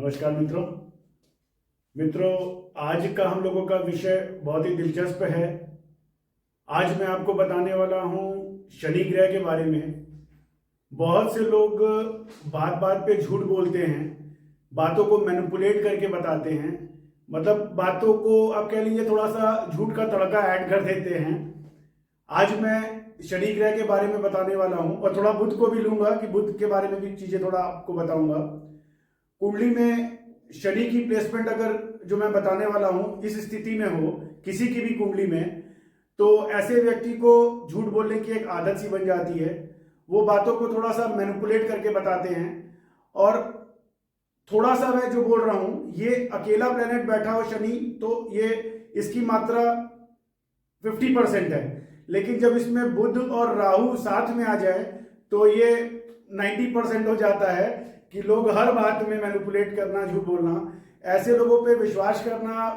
नमस्कार मित्रों। आज का हम लोगों का विषय बहुत ही दिलचस्प है। आज मैं आपको बताने वाला हूं शनि ग्रह के बारे में। बहुत से लोग बात बात पे झूठ बोलते हैं, बातों को मैनिपुलेट करके बताते हैं, मतलब बातों को आप कह लीजिए थोड़ा सा झूठ का तड़का ऐड कर देते हैं। आज मैं शनि ग्रह के बारे में बताने वाला हूं और थोड़ा बुध को भी लूंगा कि बुध के बारे में भी चीजें थोड़ा आपको बताऊंगा। कुंडली में शनि की प्लेसमेंट अगर जो मैं बताने वाला हूं इस स्थिति में हो किसी की भी कुंडली में, तो ऐसे व्यक्ति को झूठ बोलने की एक आदत सी बन जाती है। वो बातों को थोड़ा सा मैनिपुलेट करके बताते हैं। और थोड़ा सा मैं जो बोल रहा हूं, ये अकेला प्लेनेट बैठा हो शनि, तो ये इसकी मात्रा 50% है, लेकिन जब इसमें बुध और राहु साथ में आ जाए तो ये 90% हो जाता है कि लोग हर बात में मैनिपुलेट करना, झूठ बोलना, ऐसे लोगों पे विश्वास करना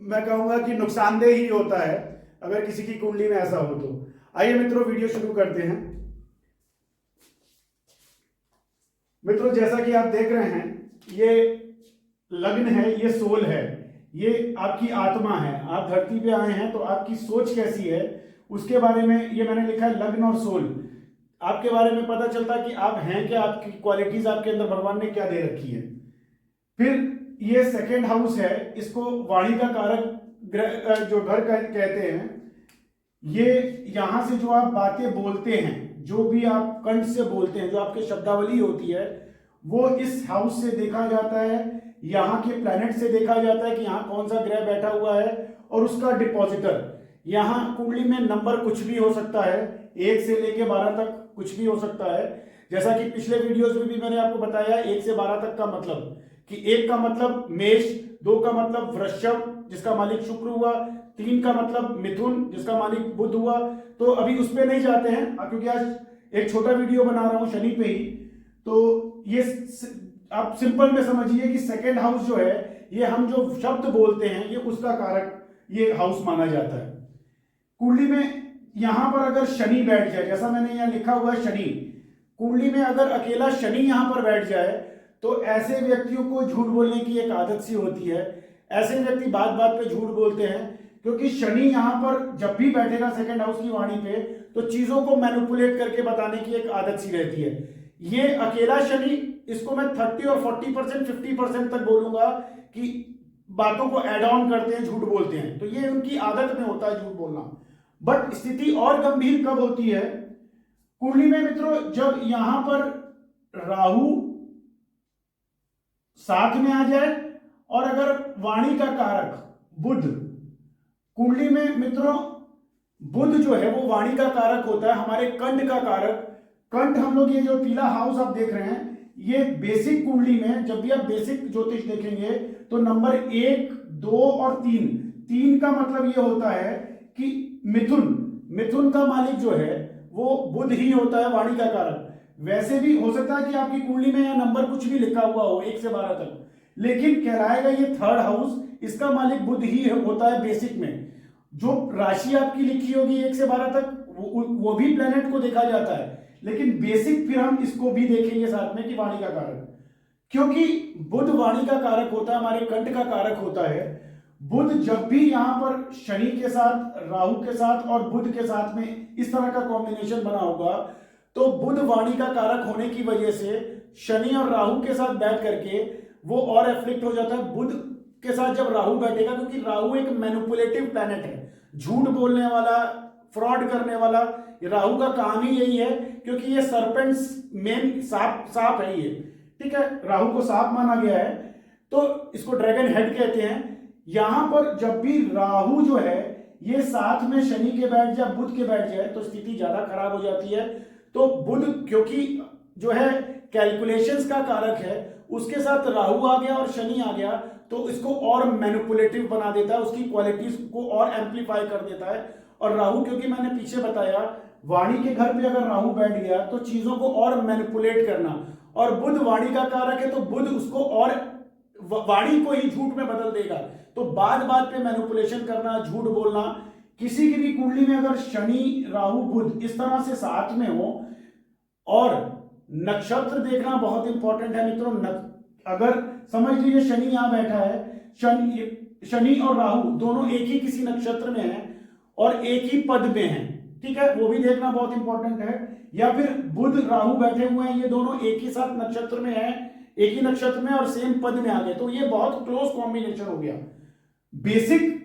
मैं कहूंगा कि नुकसानदेह ही होता है अगर किसी की कुंडली में ऐसा हो तो। आइए मित्रों, वीडियो शुरू करते हैं। मित्रों, जैसा कि आप देख रहे हैं, ये लग्न है, ये सोल है, ये आपकी आत्मा है। आप धरती पे आए हैं तो आपकी सोच कैसी है उसके बारे में ये मैंने लिखा है, लग्न और सोल। आपके बारे में पता चलता कि आप हैं क्या, आपकी क्वालिटीज आपके अंदर भगवान ने क्या दे रखी है। फिर ये सेकेंड हाउस है, इसको वाणी का कारक जो घर कहते हैं। ये यहां से जो आप बातें बोलते हैं, जो भी आप कंठ से बोलते हैं, जो आपकी शब्दावली होती है, वो इस हाउस से देखा जाता है, यहाँ के प्लैनेट से देखा जाता है कि यहाँ कौन सा ग्रह बैठा हुआ है और उसका डिपॉजिटर। यहाँ कुंडली में नंबर कुछ भी हो सकता है, 1 से लेके 12 तक कुछ भी हो सकता है। जैसा कि पिछले वीडियोस में भी मैंने आपको बताया, 1 से 12 तक का मतलब कि 1 का मतलब मेष, 2 का मतलब वृषभ जिसका मालिक शुक्र हुआ, 3 का मतलब मिथुन जिसका मालिक बुध हुआ। तो अभी उस पर नहीं जाते हैं क्योंकि आज एक छोटा वीडियो बना रहा हूं शनि पे ही। तो ये आप सिंपल में समझिए कि सेकेंड हाउस जो है, ये हम जो शब्द बोलते हैं, ये उसका कारक ये हाउस माना जाता है। कुंडली में यहां पर अगर शनि बैठ जाए, जैसा मैंने यहां लिखा हुआ है शनि, कुंडली में अगर अकेला शनि यहां पर बैठ जाए तो ऐसे व्यक्तियों को झूठ बोलने की एक आदत सी होती है। ऐसे व्यक्ति बात बात पे झूठ बोलते हैं क्योंकि शनि यहां पर जब भी बैठेगा सेकंड हाउस की वाणी पे, तो चीजों को मैनिपुलेट करके बताने की एक आदत सी रहती है। ये अकेला शनि, इसको मैं 30 और 40%, 50% तक बोलूंगा कि बातों को एड ऑन करते हैं, झूठ बोलते हैं, तो ये उनकी आदत में होता है झूठ बोलना। बट स्थिति और गंभीर कब होती है कुंडली में मित्रों, जब यहां पर राहु साथ में आ जाए और अगर वाणी का कारक बुध कुंडली में, मित्रों बुध जो है वो वाणी का कारक होता है, हमारे कंठ का कारक। कंठ हम लोग, ये जो पीला हाउस आप देख रहे हैं, ये बेसिक कुंडली में जब भी आप बेसिक ज्योतिष देखेंगे तो नंबर 1, 2 और 3 का मतलब ये होता है कि मिथुन का मालिक जो है वो बुध ही होता है, वाणी का कारक। वैसे भी हो सकता है कि आपकी कुंडली में या नंबर कुछ भी लिखा हुआ हो 1 से 12 तक, लेकिन कहलाएगा ये थर्ड हाउस, इसका मालिक बुध ही होता है बेसिक में। जो राशि आपकी लिखी होगी 1 से 12 तक, वो भी प्लेनेट को देखा जाता है, लेकिन बेसिक फिर हम इसको भी देखेंगे साथ में कि वाणी का कारक, क्योंकि बुध वाणी का कारक होता है, हमारे कंठ का कारक होता है। बुध जब भी यहां पर शनि के साथ, राहु के साथ और बुध के साथ में इस तरह का कॉम्बिनेशन बना होगा, तो बुध वाणी का कारक होने की वजह से शनि और राहु के साथ बैठ करके वो और एफ्लिक्ट हो जाता है। बुध के साथ जब राहु बैठेगा, क्योंकि राहु एक मैनिपुलेटिव प्लैनेट है, झूठ बोलने वाला, फ्रॉड करने वाला, राहु का काम ही यही है, क्योंकि ये सर्पेंट्स मेन सांप है ये, ठीक है, राहु को सांप माना गया है, तो इसको ड्रैगन हेड कहते हैं। यहां पर जब भी राहु जो है ये साथ में शनि के बैठ जाए, बुध के बैठ जाए, तो स्थिति ज्यादा खराब हो जाती है। तो बुध क्योंकि जो है कैलकुलेशंस का कारक है, उसके साथ राहु आ गया और शनि आ गया, तो इसको और मैनिपुलेटिव बना देता है, उसकी क्वालिटीज को और एम्पलीफाई कर देता है। और राहु, क्योंकि मैंने पीछे बताया, वाणी के घर पे अगर राहु बैठ गया तो चीजों को और मैनिपुलेट करना, और बुध वाणी का कारक है, तो बुध उसको और वाणी को ही झूठ में बदल देगा। तो बात बात पे मैनिपुलेशन करना, झूठ बोलना। किसी की भी कुंडली में अगर शनि, राहु, बुध इस तरह से साथ में हो, और नक्षत्र देखना बहुत इंपॉर्टेंट है मित्रों। अगर समझ लीजिए शनि यहां बैठा है, शनि और राहु दोनों एक ही किसी नक्षत्र में हैं और एक ही पद में हैं, ठीक है, वो भी देखना बहुत इंपॉर्टेंट है। या फिर बुध राहु बैठे हुए हैं, ये दोनों एक ही साथ नक्षत्र में हैं, एक ही नक्षत्र में और सेम पद में आ गए, तो ये बहुत क्लोज कॉम्बिनेशन हो गया। बेसिक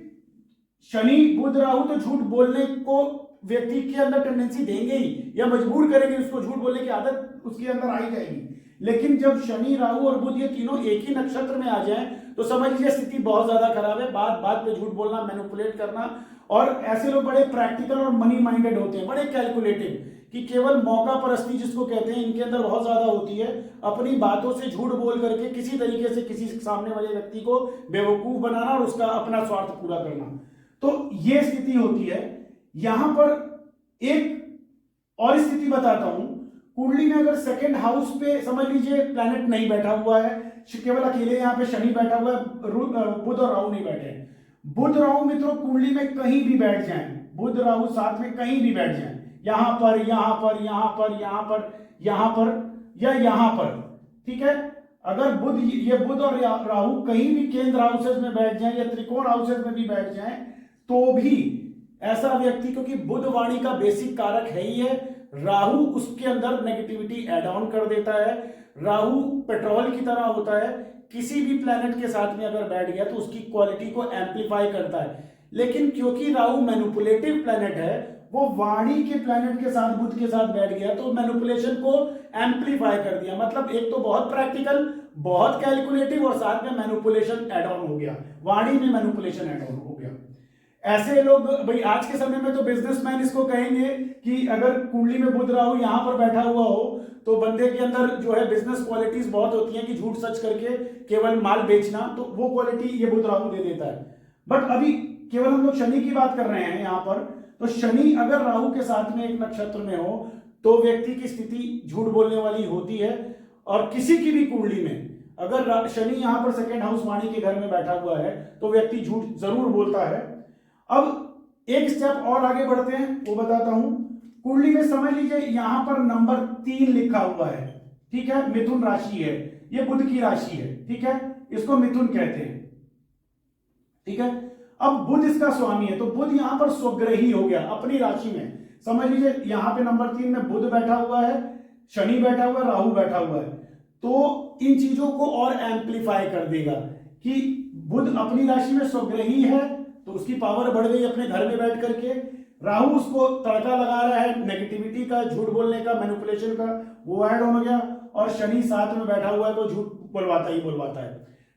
शनि बुध राहु तो झूठ बोलने को व्यक्ति के अंदर टेंडेंसी देंगे ही, या मजबूर करेंगे, उसको झूठ बोलने की आदत उसके अंदर आई जाएगी। लेकिन जब शनि राहु और बुध ये तीनों एक ही नक्षत्र में आ जाएं तो समझ लीजिए स्थिति बहुत ज्यादा खराब है। बात बात पे झूठ बोलना, मैनिपुलेट करना, और ऐसे लोग बड़े प्रैक्टिकल और मनी माइंडेड होते हैं, बड़े कैलकुलेटिव, कि केवल मौका परस्ती जिसको कहते हैं इनके अंदर बहुत ज्यादा होती है। अपनी बातों से झूठ बोल करके किसी तरीके से किसी सामने वाले व्यक्ति को बेवकूफ बनाना और उसका अपना स्वार्थ पूरा करना, तो ये स्थिति होती है। यहां पर एक और स्थिति बताता हूं, कुंडली में अगर सेकंड हाउस पे समझ लीजिए प्लैनेट नहीं बैठा हुआ है, केवल अकेले यहां पे शनि बैठा हुआ है, बुध और राहु नहीं बैठे हैं। बुध राहु मित्रों कुंडली में कहीं भी बैठ जाएं, बुध राहु साथ में कहीं भी बैठ जाएं, यहां पर यहां पर यहां पर यहां पर यहां पर या यहां पर, ठीक है। अगर ये बुध और राहु कहीं भी केंद्र हाउसेज में बैठ जाएं या त्रिकोण हाउसेज में भी बैठ जाएं तो भी ऐसा व्यक्ति, क्योंकि बुध वाणी का बेसिक कारक है ही है, राहु उसके अंदर नेगेटिविटी ऐड ऑन कर देता है। राहु पेट्रोल की तरह होता है, किसी भी प्लैनेट के साथ में अगर बैठ गया तो उसकी क्वालिटी को एम्पलीफाई करता है। लेकिन क्योंकि राहु मैनिपुलेटिव प्लैनेट है, वो वाणी के प्लैनेट के साथ बुध के साथ बैठ गया तो मैनिपुलेशन को एम्पलीफाई कर दिया। मतलब एक तो बहुत प्रैक्टिकल, बहुत कैलकुलेटिव और साथ में मैनिपुलेशन ऐड ऑन हो गया, वाणी में मैनिपुलेशन ऐड ऑन हो गया। ऐसे लोग भाई आज के समय में तो बिजनेसमैन इसको कहेंगे कि अगर कुंडली में बुध राहु यहां पर बैठा हुआ हो तो बंदे के अंदर जो है बिजनेस क्वालिटीज बहुत होती हैं कि झूठ सच करके केवल माल बेचना, तो वो क्वालिटी ये बुध राहु दे देता है। बट अभी केवल हम लोग शनि की बात कर रहे हैं यहां पर, तो शनि अगर राहु के साथ में एक नक्षत्र में हो तो व्यक्ति की स्थिति झूठ बोलने वाली होती है। और किसी की भी कुंडली में अगर शनि यहां पर सेकेंड हाउस वाणी के घर में बैठा हुआ है तो व्यक्ति झूठ जरूर बोलता है। अब एक स्टेप और आगे बढ़ते हैं, वो बताता हूं। कुंडली में समझ लीजिए यहां पर नंबर 3 लिखा हुआ है, ठीक है, मिथुन राशि है, ये बुध की राशि है, ठीक है, इसको मिथुन कहते हैं, ठीक है। अब बुध इसका स्वामी है, तो बुध यहां पर स्वग्रही हो गया अपनी राशि में। समझ लीजिए यहां पे नंबर 3 में बुध बैठा हुआ है, शनि बैठा हुआ है, राहु बैठा हुआ है, तो इन चीजों को और एम्पलीफाई कर देगा कि बुध अपनी राशि में स्वग्रही है तो उसकी पावर बढ़ गई अपने घर में बैठ करके। राहु उसको तड़का लगा रहा है नेगेटिविटी का, झूठ बोलने का, मैनिपुलेशन का, वो ऐड हो गया। और शनि साथ में बैठा हुआ है तो झूठ बोलवाता ही बोलवाता है,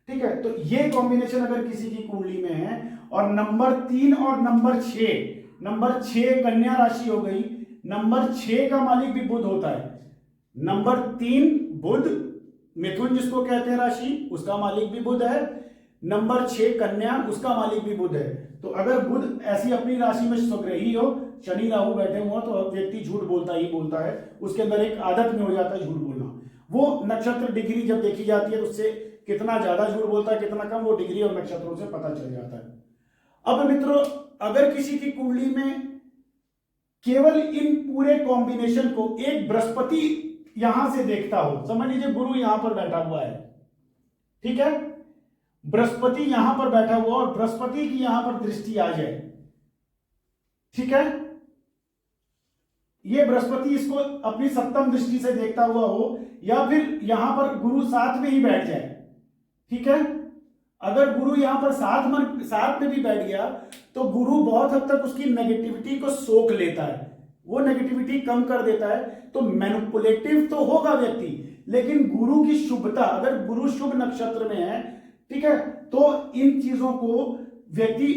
ठीक है। तो ये कॉम्बिनेशन अगर किसी की कुंडली में है, और नंबर 3 और नंबर 6 कन्या राशि हो गई, नंबर 6 का मालिक भी बुध होता है। नंबर 3 बुध, मिथुन जिसको कहते हैं राशि, उसका मालिक भी बुध है। नंबर 6 कन्या, उसका मालिक भी बुध है। तो अगर बुध ऐसी अपनी राशि में स्वग्रही हो, शनि राहु बैठे हुए तो व्यक्ति झूठ बोलता ही बोलता है, उसके अंदर एक आदत में हो जाता है झूठ बोलना। वो नक्षत्र डिग्री जब देखी जाती है तो उससे कितना ज्यादा झूठ बोलता है कितना कम, वो डिग्री और नक्षत्रों से पता चल जाता है। अब मित्रों अगर किसी की कुंडली में केवल इन पूरे कॉम्बिनेशन को एक बृहस्पति यहां से देखता हो, समझ लीजिए गुरु यहां पर बैठा हुआ है, ठीक है, बृहस्पति यहां पर बैठा हुआ और बृहस्पति की यहां पर दृष्टि आ जाए, ठीक है, ये बृहस्पति इसको अपनी सप्तम दृष्टि से देखता हुआ हो, या फिर यहां पर गुरु साथ में ही बैठ जाए, ठीक है। अगर गुरु यहां पर साथ में भी बैठ गया तो गुरु बहुत हद तक उसकी नेगेटिविटी को सोख लेता है, वो नेगेटिविटी कम कर देता है। तो मैनिपुलेटिव तो होगा व्यक्ति, लेकिन गुरु की शुभता, अगर गुरु शुभ नक्षत्र में है, ठीक है, तो इन चीजों को व्यक्ति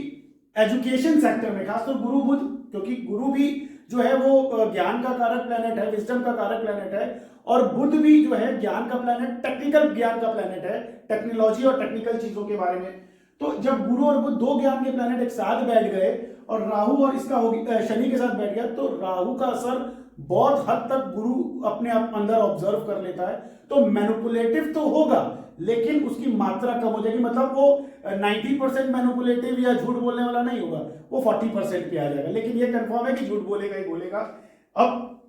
एजुकेशन सेक्टर में, खासकर गुरु बुध, क्योंकि गुरु भी जो है वो ज्ञान का कारक प्लैनेट है, विजडम का कारक प्लैनेट है, और बुध भी जो है ज्ञान का प्लैनेट, टेक्निकल ज्ञान का प्लैनेट है, टेक्नोलॉजी और टेक्निकल चीजों के बारे में। तो जब गुरु और बुध दो ज्ञान के प्लैनेट एक साथ बैठ गए और राहु और इसका शनि के साथ बैठ गया, तो राहु का असर बहुत हद तक गुरु अपने आप अंदर ऑब्जर्व कर लेता है। तो मैनिपुलेटिव तो होगा लेकिन उसकी मात्रा कम हो जाएगी, मतलब वो 90% मैनिपुलेटिव या झूठ बोलने वाला नहीं होगा, वो 40% पे आ जाएगा, लेकिन ये कंफर्म है कि झूठ बोलेगा ही बोलेगा। अब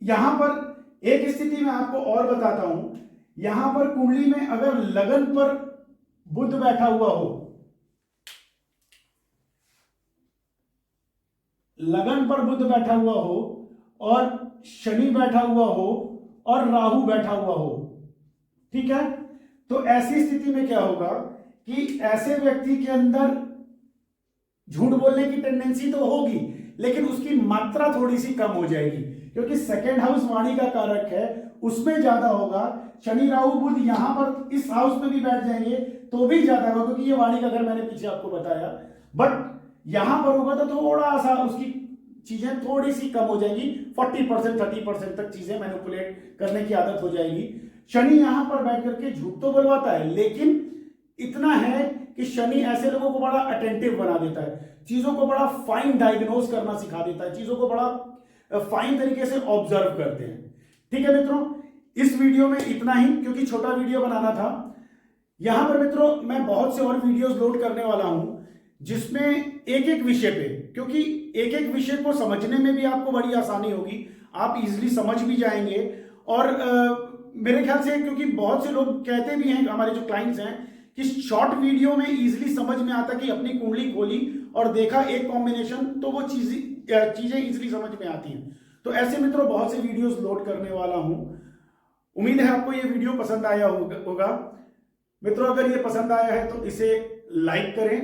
यहां पर एक स्थिति मैं आपको और बताता हूं, यहां पर कुंडली में अगर लगन पर बुध बैठा हुआ हो, लगन पर बुध बैठा हुआ हो और शनि बैठा हुआ हो और राहु बैठा हुआ हो, ठीक है, तो ऐसी स्थिति में क्या होगा कि ऐसे व्यक्ति के अंदर झूठ बोलने की टेंडेंसी तो होगी, लेकिन उसकी मात्रा थोड़ी सी कम हो जाएगी, क्योंकि सेकेंड हाउस वाणी का कारक है, उसमें ज्यादा होगा। शनि राहु बुध यहां पर इस हाउस में भी बैठ जाएंगे तो भी ज्यादा होगा, क्योंकि ये वाणी का घर मैंने पीछे आपको बताया। बट यहां पर होगा तो थोड़ा सा उसकी चीजें थोड़ी सी कम हो जाएगी, 40% 30% तक चीजें मैनिपुलेट करने की आदत हो जाएगी। शनि यहां पर बैठ करके झूठ तो बोलवाता है, लेकिन इतना है कि शनि ऐसे लोगों को बड़ा अटेंटिव बना देता है, चीजों को बड़ा फाइन डायग्नोज करना सिखा देता है, चीजों को बड़ा फाइन तरीके से ऑब्जर्व करते हैं। ठीक है मित्रों, इस वीडियो में इतना ही, क्योंकि छोटा वीडियो बनाना था। यहां पर मित्रों मैं बहुत से और वीडियोस लोड करने वाला हूं, जिसमें एक एक विषय पे, क्योंकि एक एक विषय को समझने में भी आपको बड़ी आसानी होगी, आप इजीली समझ भी जाएंगे। और मेरे ख्याल से, क्योंकि बहुत से लोग कहते भी हैं, हमारे जो क्लाइंट्स हैं, कि शॉर्ट वीडियो में इजीली समझ में आता कि अपनी कुंडली खोली और देखा एक कॉम्बिनेशन, तो वो चीजें इजीली समझ में आती हैं। तो ऐसे मित्रों बहुत से वीडियोस लोड करने वाला हूं। उम्मीद है आपको ये वीडियो पसंद आया होगा। मित्रों अगर ये पसंद आया है तो इसे लाइक करें,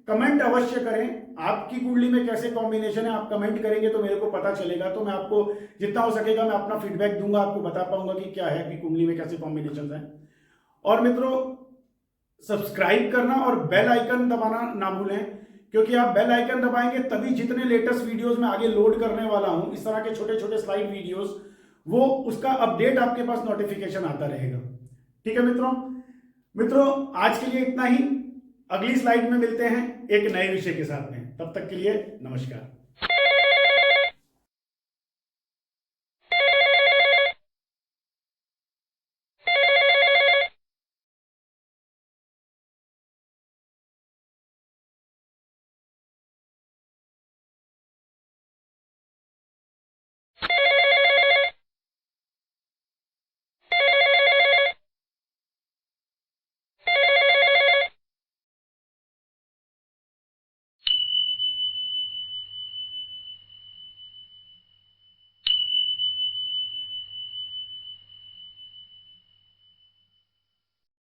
कमेंट अवश्य करें, आपकी कुंडली में कैसे कॉम्बिनेशन है आप कमेंट करेंगे तो मेरे को पता चलेगा, तो मैं आपको जितना हो सकेगा मैं अपना फीडबैक दूंगा, आपको बता पाऊंगा कि क्या है कि कुंडली में कैसे कॉम्बिनेशन है। और मित्रों सब्सक्राइब करना और बेल आइकन दबाना ना भूलें, क्योंकि आप बेल आइकन दबाएंगे तभी जितने लेटेस्ट वीडियोस मैं आगे लोड करने वाला हूं, इस तरह के छोटे छोटे स्लाइड वीडियोस, वो उसका अपडेट आपके पास नोटिफिकेशन आता रहेगा। ठीक है मित्रों आज के लिए इतना ही। अगली स्लाइड में मिलते हैं एक नए विषय के साथ में, तब तक के लिए नमस्कार।